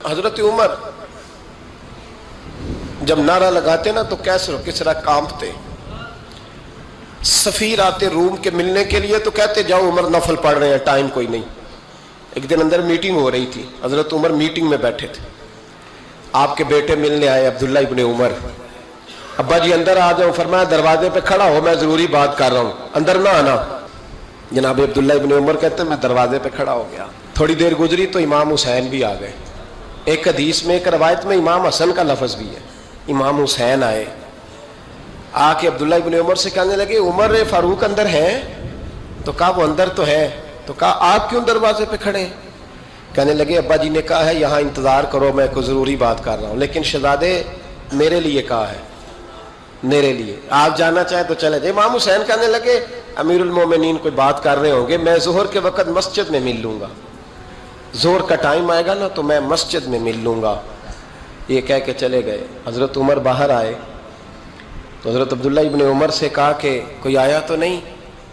حضرت عمر جب نعرہ لگاتے نا تو کیسر و کسرا کانپتے. سفیر آتے روم کے ملنے کے لیے تو کہتے جاؤ عمر نفل پڑھ رہے ہیں، ٹائم کوئی نہیں. ایک دن اندر میٹنگ ہو رہی تھی، حضرت عمر میٹنگ میں بیٹھے تھے. آپ کے بیٹے ملنے آئے عبداللہ ابن عمر. ابا جی اندر آ جاؤ. فرمایا دروازے پہ کھڑا ہو، میں ضروری بات کر رہا ہوں، اندر نہ آنا. جناب عبداللہ ابن عمر کہتے ہیں میں دروازے پہ کھڑا ہو گیا. تھوڑی دیر گزری تو امام حسین بھی آ گئے. ایک حدیث میں ایک روایت میں امام حسن کا لفظ بھی ہے. امام حسین آئے، آ کے عبداللہ ابن عمر سے کہنے لگے عمر فاروق اندر ہیں؟ تو کہا وہ اندر تو ہے. تو کہا آپ کیوں دروازے پہ کھڑے ہیں؟ کہنے لگے ابا جی نے کہا ہے یہاں انتظار کرو، میں کوئی ضروری بات کر رہا ہوں. لیکن شہزادے میرے لیے کہا ہے، میرے لیے آپ جانا چاہیں تو چلے جائیں. امام حسین کہنے لگے امیر المومنین کوئی بات کر رہے ہوں گے، میں ظہر کے وقت مسجد میں مل لوں گا، ظہر کا ٹائم آئے گا نا تو میں مسجد میں مل لوں گا. یہ کہہ کے چلے گئے. حضرت عمر باہر آئے تو حضرت عبداللہ ابن عمر سے کہا کہ کوئی آیا تو نہیں؟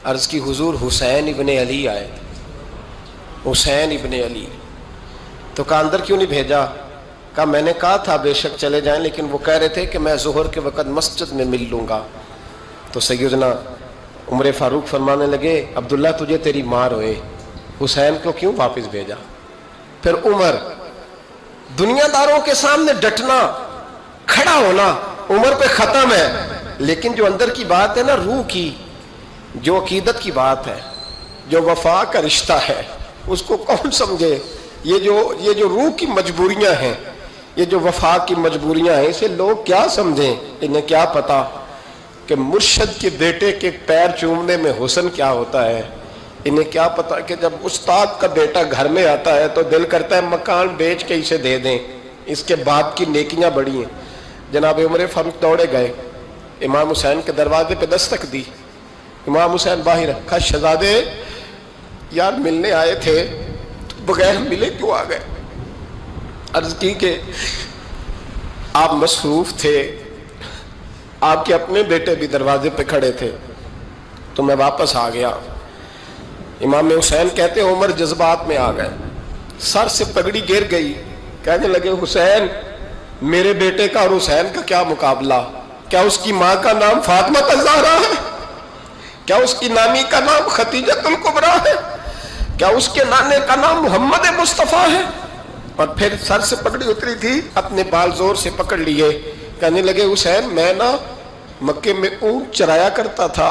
عرض کی حضور حسین ابن علی آئے. حسین ابن علی. تو کہا اندر کیوں نہیں بھیجا؟ کہا میں نے کہا تھا بے شک چلے جائیں، لیکن وہ کہہ رہے تھے کہ میں ظہر کے وقت مسجد میں مل لوں گا. تو سیدنا عمر فاروق فرمانے لگے عبداللہ تجھے تیری ماں روئے، حسین کو کیوں واپس بھیجا؟ پھر عمر دنیا داروں کے سامنے ڈٹنا، کھڑا ہونا عمر پہ ختم ہے، لیکن جو اندر کی بات ہے نا، روح کی، جو عقیدت کی بات ہے، جو وفا کا رشتہ ہے، اس کو کون سمجھے؟ یہ جو روح کی مجبوریاں ہیں، یہ جو وفا کی مجبوریاں ہیں، اسے لوگ کیا سمجھیں؟ انہیں کیا پتا کہ مرشد کے بیٹے کے پیر چومنے میں حسن کیا ہوتا ہے. انہیں کیا پتا کہ جب استاد کا بیٹا گھر میں آتا ہے تو دل کرتا ہے مکان بیچ کے اسے دے دیں، اس کے باپ کی نیکیاں بڑی ہیں. جناب عمر فاروق دوڑے گئے، امام حسین کے دروازے پہ دستک دی. امام حسین باہر رکھا. شہزادے یار ملنے آئے تھے، بغیر ملے کیوں آ گئے؟ عرض کی کہ آپ مصروف تھے، آپ کے اپنے بیٹے بھی دروازے پہ کھڑے تھے تو میں واپس آ گیا. امام حسین کہتے عمر جذبات میں آ گئے، سر سے پگڑی گر گئی. کہنے لگے حسین میرے بیٹے کا اور حسین کا کیا مقابلہ؟ کیا اس کی ماں کا نام فاطمہ الزہرا ہے؟ کیا اس کی نانی کا نام خدیجہ الکبریٰ ہے؟ کیا اس کے نانے کا نام محمد مصطفیٰ ہے؟ اور پھر سر سے پگڑی اتری تھی، اپنے بال زور سے پکڑ لیے. کہنے لگے حسین میں نا مکے میں اونٹ چرایا کرتا تھا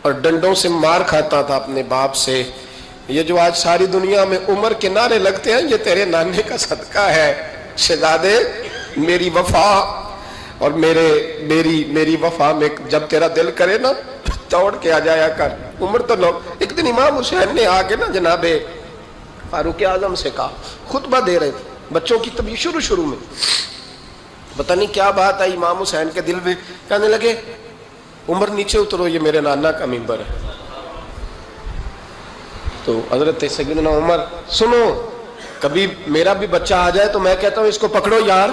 اور ڈنڈوں سے مار کھاتا تھا اپنے باپ سے. یہ جو آج ساری دنیا میں عمر کے نعرے لگتے ہیں یہ تیرے نانے کا صدقہ ہے. شہزادے میری وفا اور میری وفا میں جب تیرا دل کرے نا دوڑ کے آ جایا کر. عمر تو لوگ ایک دن امام حسین نے آ کے نا جناب فاروق اعظم سے کہا، خطبہ دے رہے تھے بچوں کی طبیعت شروع میں، پتہ نہیں کیا بات آئی امام حسین کے دل میں. کہنے لگے عمر نیچے اترو، یہ میرے نانا کا ممبر ہے. تو حضرت سیدنا عمر سنو، کبھی میرا بھی بچہ آ جائے تو میں کہتا ہوں اس کو پکڑو یار،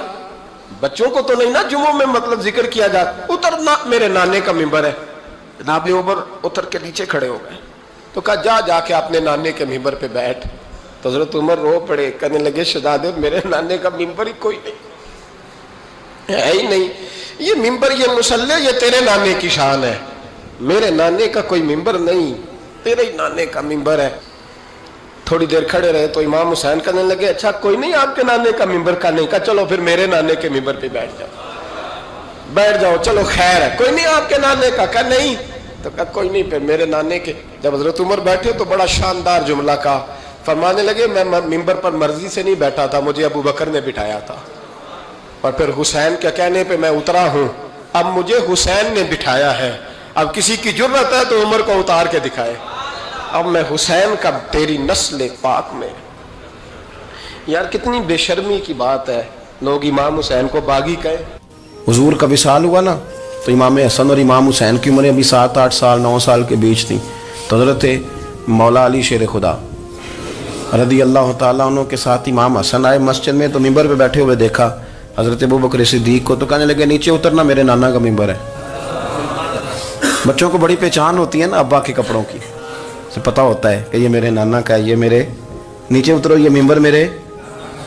بچوں کو تو نہیں نا جمعوں میں مطلب ذکر کیا جاتا، اترنا میرے نانے کا ممبر ہے. جناب عمر اتر کے نیچے کھڑے ہو گئے تو کہا جا کے اپنے نانے کے ممبر پہ بیٹھ. تو حضرت عمر رو پڑے. کہنے لگے شہزادے میرے نانے کا ممبر ہی کوئی نہیں ہے ہی نہیں، یہ ممبر یہ مصلی یہ تیرے نانے کی شان ہے، میرے نانے کا کوئی ممبر نہیں، تیرے ہی نانے کا ممبر ہے. تھوڑی دیر کھڑے رہے تو امام حسین کہنے لگے اچھا کوئی نہیں آپ کے نانے کا ممبر کا نہیں؟ کہا چلو پھر میرے نانے کے ممبر پہ بیٹھ جاؤ چلو خیر ہے. کوئی نہیں آپ کے نانے کا؟ کہا نہیں. تو کہا کوئی نہیں پھر میرے نانے کے. جب حضرت عمر بیٹھے تو بڑا شاندار جملہ کہا، فرمانے لگے میں ممبر پر مرضی سے نہیں بیٹھا تھا، مجھے ابو بکر نے بٹھایا تھا، اور پھر حسین کے کہنے پہ میں اترا ہوں، اب مجھے حسین نے بٹھایا ہے. اب کسی کی جرت ہے تو عمر کو اتار کے دکھائے، اب میں حسین کا تیری نسل پاک میں. یار کتنی بے شرمی کی بات ہے، لوگ امام حسین کو باغی کہیں. حضور کا وصال ہوا نا تو امام حسن اور امام حسین کی عمریں ابھی 7-8 سال 9 سال کے بیچ تھیں. تو حضرت مولا علی شیر خدا رضی اللہ تعالیٰ عنہ کے ساتھ امام حسن آئے مسجد میں تو ممبر پہ بیٹھے ہوئے دیکھا حضرت ابو بکر صدیق کو، تو کہنے لگے نیچے اترنا میرے نانا کا ممبر ہے. بچوں کو بڑی پہچان ہوتی ہے نا ابا کے کپڑوں کی، سے پتہ ہوتا ہے کہ یہ میرے نانا کا ہے، یہ میرے نیچے اترو یہ ممبر میرے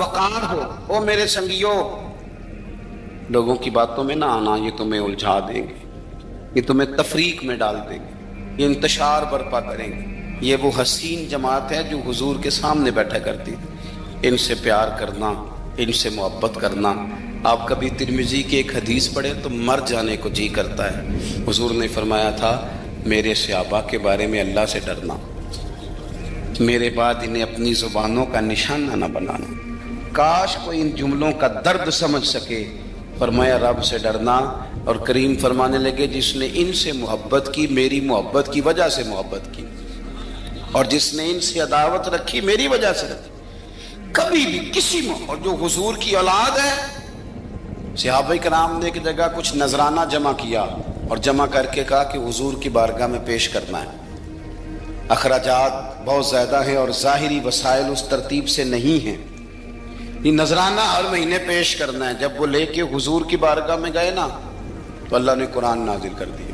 وقار ہو. او میرے سنگیوں، لوگوں کی باتوں میں نہ آنا، یہ تمہیں الجھا دیں گے، یہ تمہیں تفریق میں ڈال دیں گے، یہ انتشار برپا کریں گے. یہ وہ حسین جماعت ہے جو حضور کے سامنے بیٹھا کرتی تھی. ان سے پیار کرنا، ان سے محبت کرنا. آپ کبھی ترمذی کی ایک حدیث پڑھیں تو مر جانے کو جی کرتا ہے. حضور نے فرمایا تھا میرے صحابہ کے بارے میں اللہ سے ڈرنا، میرے بعد انہیں اپنی زبانوں کا نشانہ نہ بنانا. کاش کوئی ان جملوں کا درد سمجھ سکے. فرمایا رب سے ڈرنا، اور کریم فرمانے لگے جس نے ان سے محبت کی میری محبت کی وجہ سے محبت کی، اور جس نے ان سے عداوت رکھی میری وجہ سے رکھی. کبھی بھی کسی اور جو حضور کی اولاد ہے. صحابہ کرام نے ایک جگہ کچھ نذرانہ جمع کیا اور جمع کر کے کہا کہ حضور کی بارگاہ میں پیش کرنا ہے. اخراجات بہت زیادہ ہیں اور ظاہری وسائل اس ترتیب سے نہیں ہیں. یہ نذرانہ ہر مہینے پیش کرنا ہے. جب وہ لے کے حضور کی بارگاہ میں گئے نا تو اللہ نے قرآن نازل کر دیا.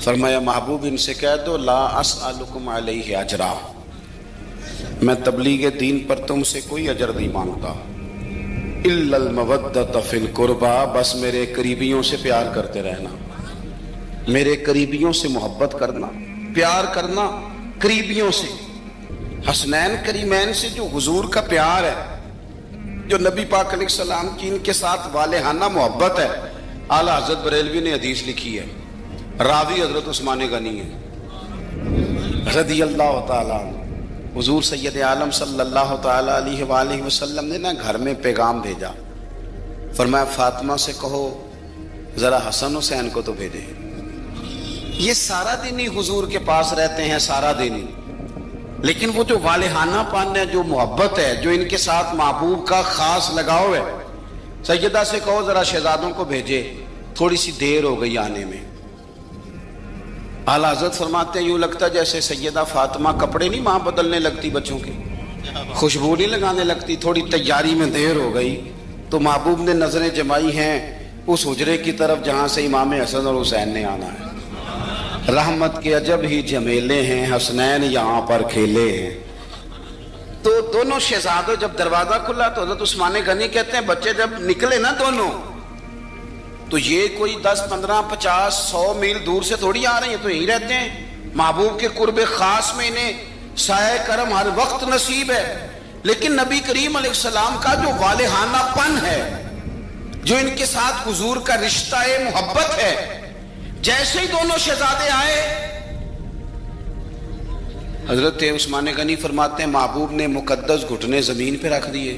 فرمایا محبوب ان سے کہہ دو لا اسألکم علیہ اجرا، میں تبلیغ دین پر تم سے کوئی اجر نہیں مانگتا. الا المودۃ فی القربى، بس میرے قریبیوں سے پیار کرتے رہنا، میرے قریبیوں سے محبت کرنا، پیار کرنا قریبیوں سے. حسنین کریمین سے جو حضور کا پیار ہے، جو نبی پاک علیہ السلام کی ان کے ساتھ والہانہ محبت ہے. اعلیٰ حضرت بریلوی نے حدیث لکھی ہے، راوی حضرت عثمان غنی ہے رضی اللہ تعالیٰ عنہ. حضور سید عالم صلی اللہ تعالیٰ علیہ وآلہ وسلم نے نا گھر میں پیغام بھیجا. فرمایا فاطمہ سے کہو ذرا حسن حسین کو تو بھیجے. یہ سارا دن ہی حضور کے پاس رہتے ہیں، سارا دن ہی، لیکن وہ جو والہانہ پن ہے، جو محبت ہے، جو ان کے ساتھ محبوب کا خاص لگاؤ ہے. سیدہ سے کہو ذرا شہزادوں کو بھیجے، تھوڑی سی دیر ہو گئی آنے میں. اعلیٰ حضرت فرماتے ہیں یوں لگتا جیسے سیدہ فاطمہ کپڑے نہیں ماں بدلنے لگتی بچوں کے، خوشبو نہیں لگانے لگتی. تھوڑی تیاری میں دیر ہو گئی تو محبوب نے نظریں جمائی ہیں اس حجرے کی طرف جہاں سے امام حسن اور حسین نے آنا ہے. رحمت کے عجب ہی جمیلے ہیں، حسنین یہاں پر کھیلے ہیں. تو دونوں شہزادوں جب دروازہ کھلا تو حضرت عثمان غنی کہتے ہیں بچے جب نکلے نا دونوں تو یہ کوئی 10 15 50 100 میل دور سے تھوڑی آ رہے ہیں، تو یہی رہتے ہیں. محبوب کے قرب خاص میں انہیں سایہ کرم ہر وقت نصیب ہے. لیکن نبی کریم علیہ السلام کا جو والہانہ پن ہے، جو ان کے ساتھ حضور کا رشتہ محبت ہے، جیسے ہی دونوں شہزادے آئے حضرت عثمان غنی فرماتے ہیں محبوب نے مقدس گھٹنے زمین پہ رکھ دیے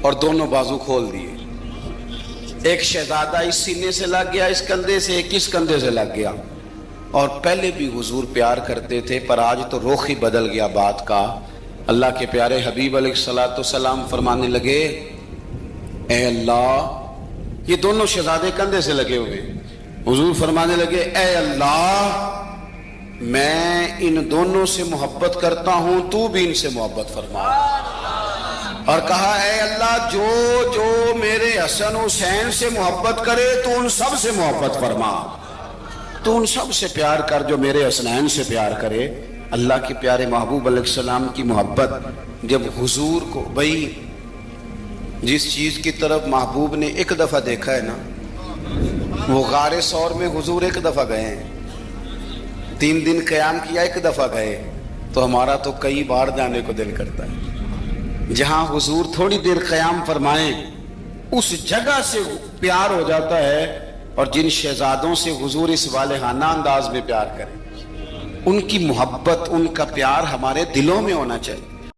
اور دونوں بازو کھول دیے. ایک شہزادہ اس سینے سے لگ گیا اس کندھے سے، ایک اس کندھے سے لگ گیا. اور پہلے بھی حضور پیار کرتے تھے پر آج تو رخ ہی بدل گیا بات کا. اللہ کے پیارے حبیب علیہ الصلوۃ والسلام فرمانے لگے اے اللہ، یہ دونوں شہزادے کندھے سے لگے ہوئے. حضور فرمانے لگے اے اللہ میں ان دونوں سے محبت کرتا ہوں، تو بھی ان سے محبت فرما. اور کہا اے اللہ جو جو میرے حسن حسین سے محبت کرے تو ان سب سے محبت فرما، تو ان سب سے پیار کر جو میرے حسنین سے پیار کرے. اللہ کے پیارے محبوب علیہ السلام کی محبت جب حضور کو، بھائی جس چیز کی طرف محبوب نے ایک دفعہ دیکھا ہے نا، وہ غار ثور میں حضور ایک دفعہ گئے ہیں، 3 دن قیام کیا ایک دفعہ گئے، تو ہمارا تو کئی بار جانے کو دل کرتا ہے. جہاں حضور تھوڑی دیر قیام فرمائیں اس جگہ سے پیار ہو جاتا ہے. اور جن شہزادوں سے حضور اس والہانہ انداز میں پیار کریں، ان کی محبت، ان کا پیار ہمارے دلوں میں ہونا چاہیے.